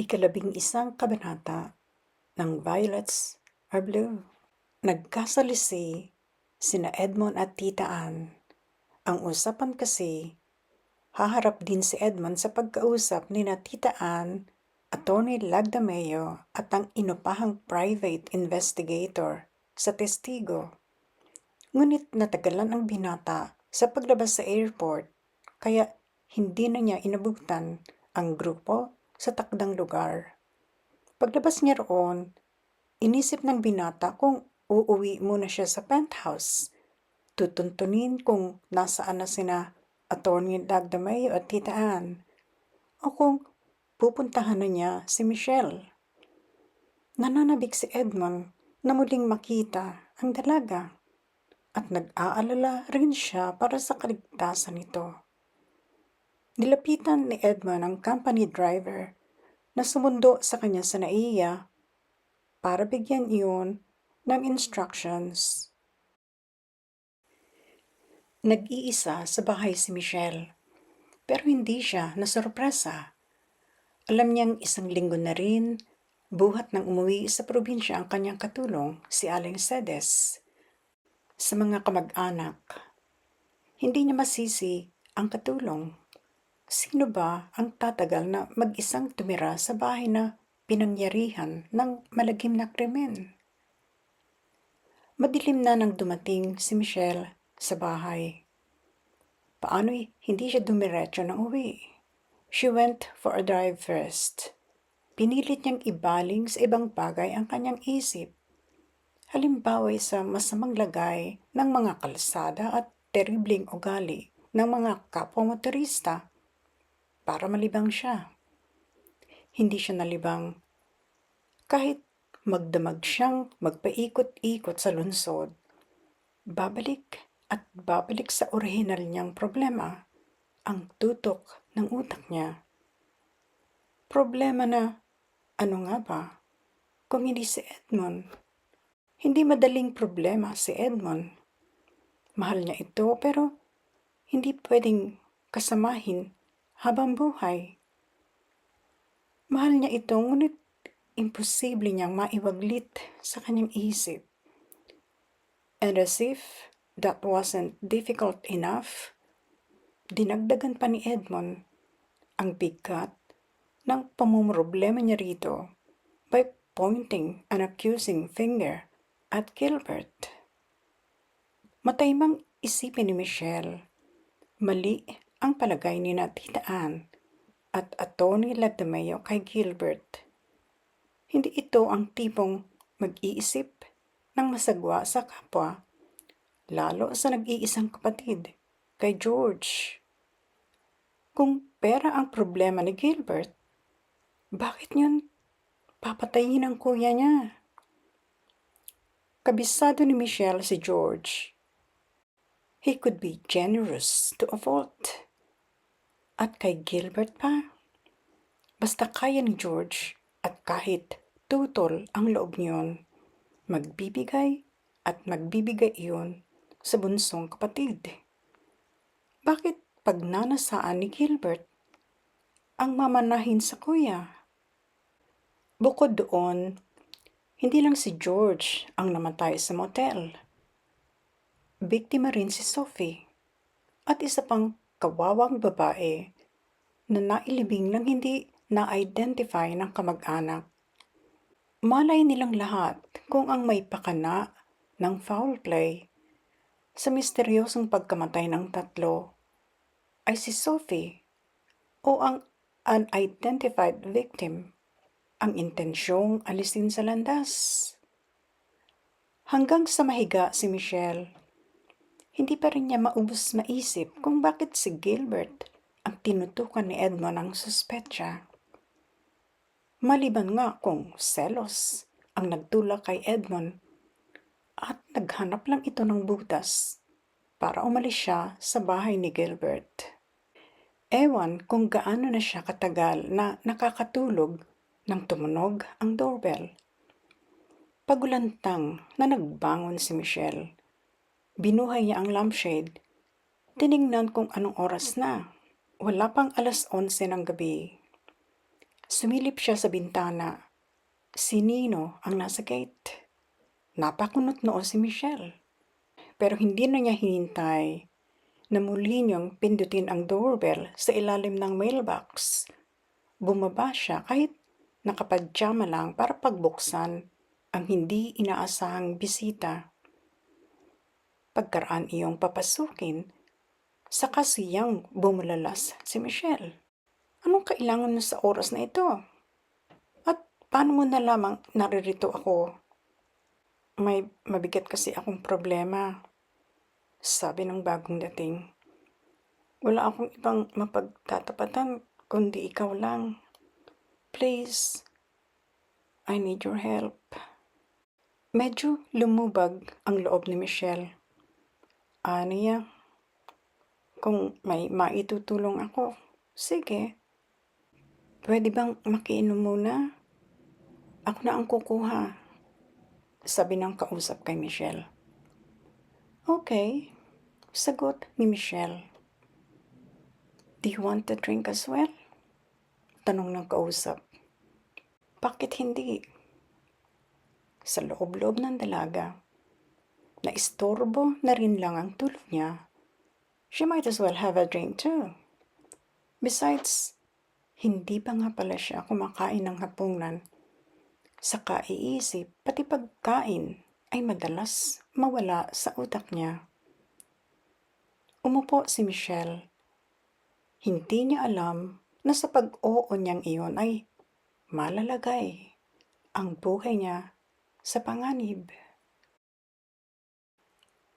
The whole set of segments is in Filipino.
Ikalabing-isang kabanata ng Violets Are Blue. Nagkasalisi sina Edmond at Tita Ann. Ang usapan kasi, haharap din si Edmond sa pagkausap nina Tita Ann, Attorney Lagdameo at ang inupahang private investigator sa testigo. Ngunit natagalan ang binata sa paglabas sa airport, kaya hindi na niya inabutan ang grupo sa takdang lugar. Paglabas niya roon, inisip ng binata kung uuwi muna siya sa penthouse. Tutuntunin kung nasaan na sina Attorney Lagdameo at Tita Ann o kung pupuntahan na niya si Michelle. Nananabik si Edmond na muling makita ang dalaga at nag-aalala rin siya para sa kaligtasan nito. Nilapitan ni Edmond ang company driver na sumundo sa kanya sa NAIA para bigyan iyon ng instructions. Nag-iisa sa bahay si Michelle, pero hindi siya nasorpresa. Alam niyang isang linggo na rin, buhat nang umuwi sa probinsya ang kanyang katulong, si Aling Cedes. Sa mga kamag-anak, hindi niya masisi ang katulong. Sino ba ang tatagal na mag-isang tumira sa bahay na pinangyarihan ng malagim na krimen? Madilim na nang dumating si Michelle sa bahay. Paano'y hindi siya dumiretso ng uwi? She went for a drive first. Pinilit niyang ibaling sa ibang bagay ang kanyang isip. Halimbawa sa masamang lagay ng mga kalsada at terribleng ugali ng mga kapwa motorista para malibang siya. Hindi siya nalibang kahit magdamag siyang magpaikot-ikot sa lungsod. Babalik at babalik sa orihinal niyang problema, ang tutok ng utak niya. Problema na ano nga ba kung hindi si Edmond? Hindi madaling problema si Edmond. Mahal niya ito pero hindi pwedeng kasamahin habang buhay. Mahal niya ito ngunit imposible niyang maiwaglit sa kanyang isip. And as if that wasn't difficult enough, dinagdagan pa ni Edmond ang bigat ng pamumroblema niya rito by pointing an accusing finger at Gilbert. Mataymang isipin ni Michelle, mali ang palagay ni Tita Ann at Attorney Lagdameo kay Gilbert. Hindi ito ang tipong mag-iisip ng masagwa sa kapwa, lalo sa nag-iisang kapatid, kay George. Kung pera ang problema ni Gilbert, bakit yun papatayin ang kuya niya? Kabisado ni Michelle si George. He could be generous to a fault. At kay Gilbert pa, basta kaya ni George at kahit tutol ang loob niyon, magbibigay at magbibigay iyon sa bunsong kapatid. Bakit pagnanasaan ni Gilbert ang mamanahin sa kuya? Bukod doon, hindi lang si George ang namatay sa motel. Biktima rin si Sophie at isa pang kawawang babae na nailibing nang hindi na-identify ng kamag-anak. Malay nilang lahat kung ang may pakana ng foul play sa misteryosong pagkamatay ng tatlo ay si Sophie o ang unidentified victim, ang intensyong alisin sa landas. Hanggang sa mahiga si Michelle, hindi pa rin niya maubos maisip kung bakit si Gilbert ang tinutukan ni Edmond ang suspetsa. Maliban nga kung selos ang nagtulak kay Edmond at naghanap lang ito ng butas para umalis siya sa bahay ni Gilbert. Ewan kung gaano na siya katagal na nakakatulog nang tumunog ang doorbell. Pagulantang na nagbangon si Michelle, binuhay niya ang lampshade. Tiningnan kung anong oras na. Wala pang 11:00 ng gabi. Sumilip siya sa bintana. Si Nino ang nasa gate. Napakunot noo si Michelle. Pero hindi na niya hinintay na muli niyang pindutin ang doorbell sa ilalim ng mailbox. Bumaba siya kahit nakapadyama lang para pagbuksan ang hindi inaasahang bisita. Pagkaraan iyong papasukin, saka siyang bumulalas si Michelle. Anong kailangan mo sa oras na ito? At paano mo na lamang naririto ako? May mabigat kasi akong problema, sabi ng bagong dating. Wala akong ibang mapagtatapatan kundi ikaw lang. Please, I need your help. Medyo lumubag ang loob ni Michelle. Niya, kung may maitutulong ako, sige. Pwede bang makiinom muna? Ako na ang kukuha, sabi ng kausap kay Michelle. Okay, sagot ni Michelle. Do you want to drink as well? Tanong ng kausap. Bakit hindi? Sa loob-loob ng dalaga, naistorbo na rin lang ang tulog niya. She might as well have a drink too. Besides, hindi pa nga pala siya kumakain ng hapunan. Sa kaiisip, pati pagkain ay madalas mawala sa utak niya. Umupo si Michelle. Hindi niya alam na sa pag-oo niyang iyon ay malalagay ang buhay niya sa panganib.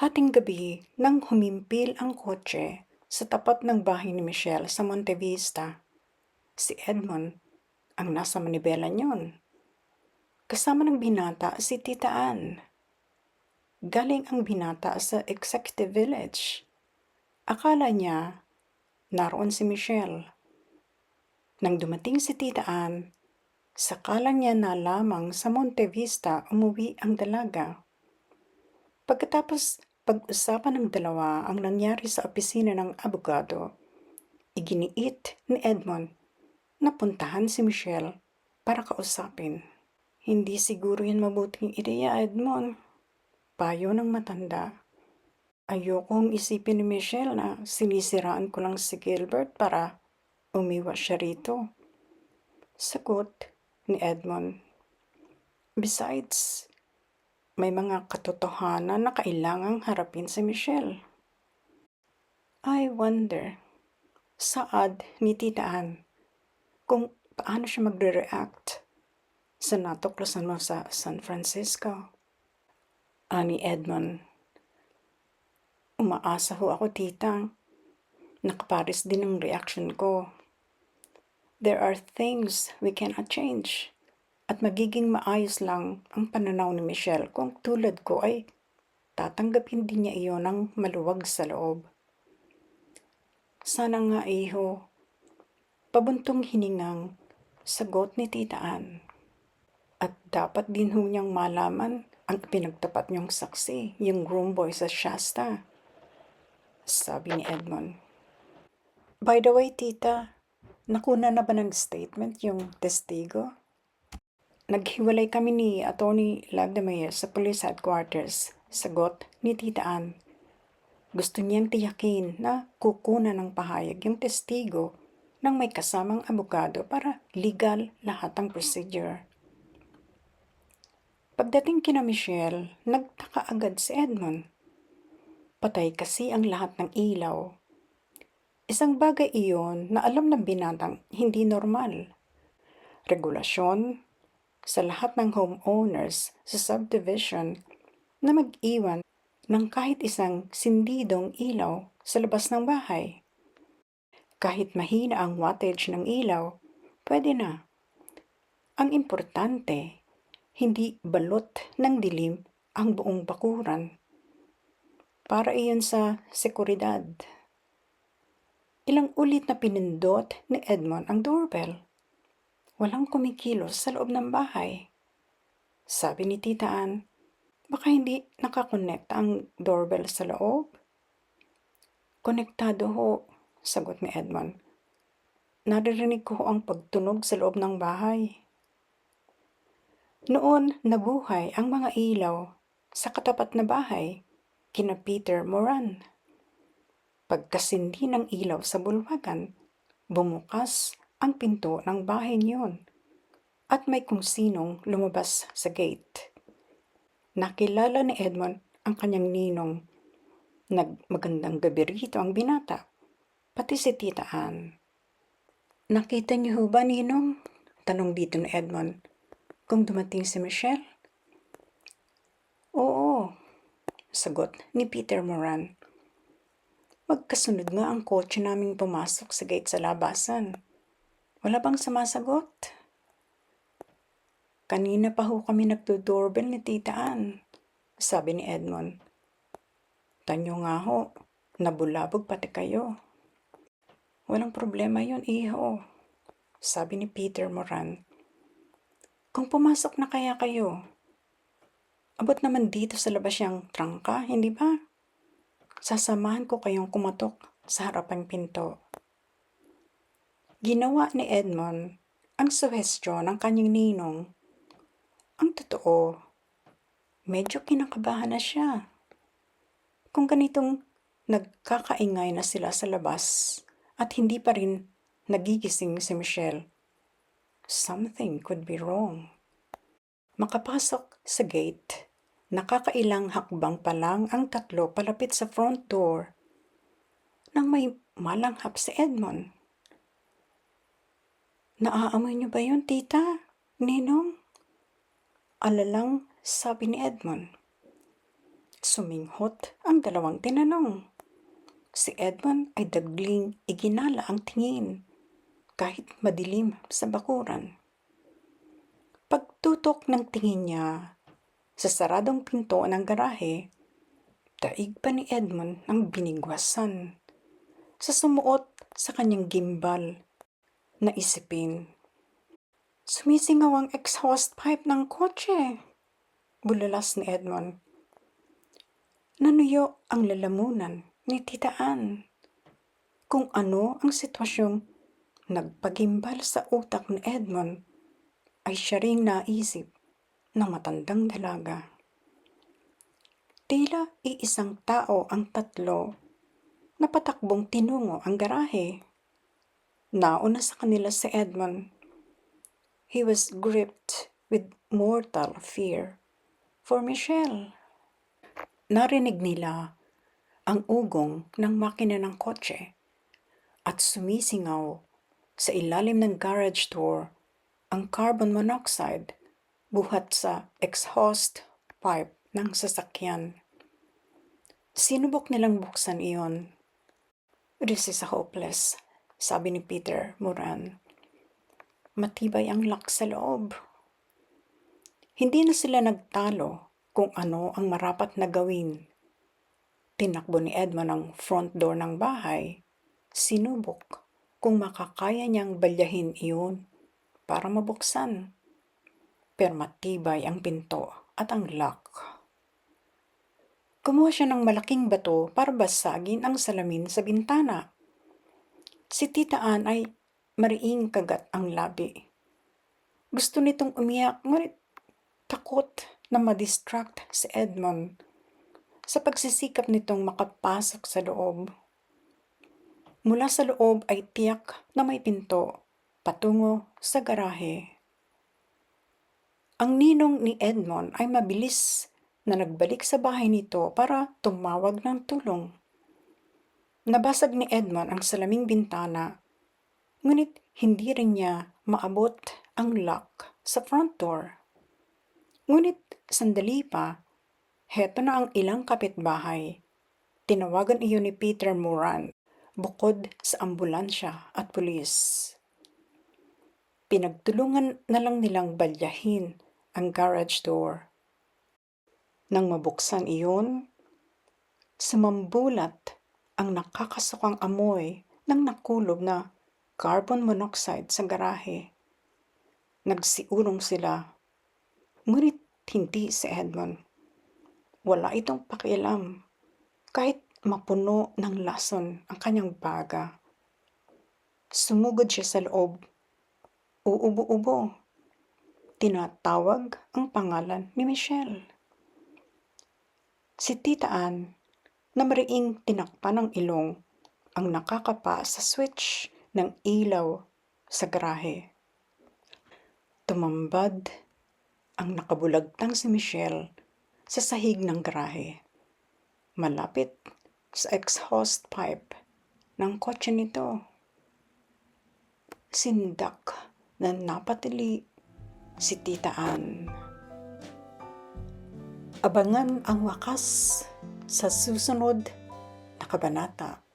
Hating gabi nang humimpil ang kotse sa tapat ng bahay ni Michelle sa Monte Vista, si Edmond ang nasa manibela niyon. Kasama ng binata si Tita Ann. Galing ang binata sa Executive Village. Akala niya naroon si Michelle. Nang dumating si Tita Ann, sakala niya na lamang sa Monte Vista umuwi ang dalaga. Pagkatapos pag-usapan ng dalawa ang nangyari sa opisina ng abogado, iginiit ni Edmond na puntahan si Michelle para kausapin. Hindi siguro yan mabuting ideya, Edmond. Payo ng matanda. Ayokong isipin ni Michelle na sinisiraan ko lang si Gilbert para umiwas siya rito. Sagot ni Edmond. Besides, may mga katotohanan na kailangang harapin si Michelle. I wonder, saad ni Tita Ann, kung paano siya magre-react sa natuklasan mo sa San Francisco. Ani Edmond. Umaasa ho ako, tita. Nakaparis din ang reaction ko. There are things we cannot change. At magiging maayos lang ang pananaw ni Michelle kung tulad ko ay tatanggapin din niya iyon ng maluwag sa loob. Sana nga, iho. Pabuntong hiningang sagot ni Tita Ann. At dapat din ho niyang malaman ang pinagtapat niyong saksi, yung groom boy sa Shasta, sabi ni Edmond. By the way, tita, nakuna na ba ng statement yung testigo? Naghiwalay kami ni Attorney Lagdamere sa police headquarters, sagot ni Tita Ann. Gusto niyang tiyakin na kukuna ng pahayag yung testigo nang may kasamang abogado para legal lahat ang procedure. Pagdating kina Michelle, nagtaka agad si Edmond. Patay kasi ang lahat ng ilaw. Isang bagay iyon na alam ng binatang hindi normal. Regulasyon sa lahat ng homeowners sa subdivision na mag-iwan ng kahit isang sindidong ilaw sa labas ng bahay. Kahit mahina ang wattage ng ilaw, pwede na. Ang importante, hindi balot ng dilim ang buong bakuran. Para iyon sa seguridad. Ilang ulit na pinindot ni Edmond ang doorbell. Walang kumikilos sa loob ng bahay. Sabi ni Tita Ann, baka hindi nakakonekta ang doorbell sa loob. Konektado ho, sagot ni Edmond. naririnig ko ang pagtunog sa loob ng bahay. Noon nabuhay ang mga ilaw sa katapat na bahay kina Peter Moran. Pagkasindi ng ilaw sa bulwagan, bumukas ang pinto ng bahay niyon at may kung sinong lumabas sa gate. Nakilala ni Edmond ang kanyang ninong. Magandang gabi rito ang binata, pati si Tita Ann. Nakita niyo ho ba, ninong? Tanong dito ni Edmond. Kung dumating si Michelle? Oo, sagot ni Peter Moran. Magkasunod nga ang kotse naming pumasok sa gate sa labasan. Wala bang sumasagot? Kanina pa ho kami nagdo-doorbell ni Tita Ann, sabi ni Edmond. Tanyo nga ho, nabulabog pati kayo. Walang problema yun, iho, sabi ni Peter Moran. Kung pumasok na kaya kayo, abot naman dito sa labas yung trangka, hindi ba? Sasamahan ko kayong kumatok sa harapang pinto. Ginawa ni Edmond ang suhestyon ng kanyang ninong. Ang totoo, medyo kinakabahan na siya. Kung ganitong nagkakaingay na sila sa labas at hindi pa rin nagigising si Michelle, something could be wrong. Makapasok sa gate, nakakailang hakbang pa lang ang tatlo palapit sa front door nang may malanghap si Edmond. Naaamoy niyo ba yun, tita? Ninong? Alalang sabi ni Edmond. Suminghot ang dalawang tinanong. Si Edmond ay dagling iginala ang tingin, kahit madilim sa bakuran. Pagtutok ng tingin niya sa saradong pinto ng garahe, daig pa ni Edmond ang binigwasan sa sumuot sa kanyang gimbal na isipin. Sumisingaw ang exhaust pipe ng kotse, bulalas ni Edmond. Nanuyo ang lalamunan ni Tita Ann. Kung ano ang sitwasyong nagpagimbal sa utak ni Edmond ay siya ring naisip ng matandang dalaga. Tila iisang tao ang tatlo na patakbong tinungo ang garahe. Nauna sa kanila si Edmond. He was gripped with mortal fear for Michelle. Narinig nila ang ugong ng makina ng kotse at sumisingaw sa ilalim ng garage door ang carbon monoxide buhat sa exhaust pipe ng sasakyan. Sinubok nilang buksan iyon. This is hopeless, sabi ni Peter Moran. Matibay ang lock sa loob. Hindi na sila nagtalo kung ano ang marapat na gawin. Tinakbo ni Edmond ang front door ng bahay. Sinubok kung makakaya niyang balyahin iyon para mabuksan. Pero matibay ang pinto at ang lock. Kumuha siya ng malaking bato para basagin ang salamin sa bintana. Si Tita Ann ay mariing kagat ang labi. Gusto nitong umiyak, ngunit takot na madistract si Edmond sa pagsisikap nitong makapasok sa loob. Mula sa loob ay tiyak na may pinto patungo sa garahe. Ang ninong ni Edmond ay mabilis na nagbalik sa bahay nito para tumawag ng tulong. Nabasag ni Edmond ang salaming bintana, ngunit hindi rin niya maabot ang lock sa front door. Ngunit sandali pa, heto na ang ilang kapitbahay. Tinawagan iyon ni Peter Moran, bukod sa ambulansya at pulis. Pinagtulungan na lang nilang balyahin ang garage door. Nang mabuksan iyon, sumambulat ang nakakasukang amoy ng nakulob na carbon monoxide sa garahe. Nagsiulong sila, ngunit hindi si Edmond. Wala itong pakialam, kahit mapuno ng lason ang kanyang baga. Sumugod siya sa loob. Uubo-ubo. Tinatawag ang pangalan ni Michelle. Si Tita Ann, na mariing tinakpan ng ilong, ang nakakapa sa switch ng ilaw sa garahe. Tumambad ang nakabulagtang si Michelle sa sahig ng garahe, malapit sa exhaust pipe ng kotse nito. Sindak na napatili si Tita Ann. Abangan ang wakas sa susunod na kabanata.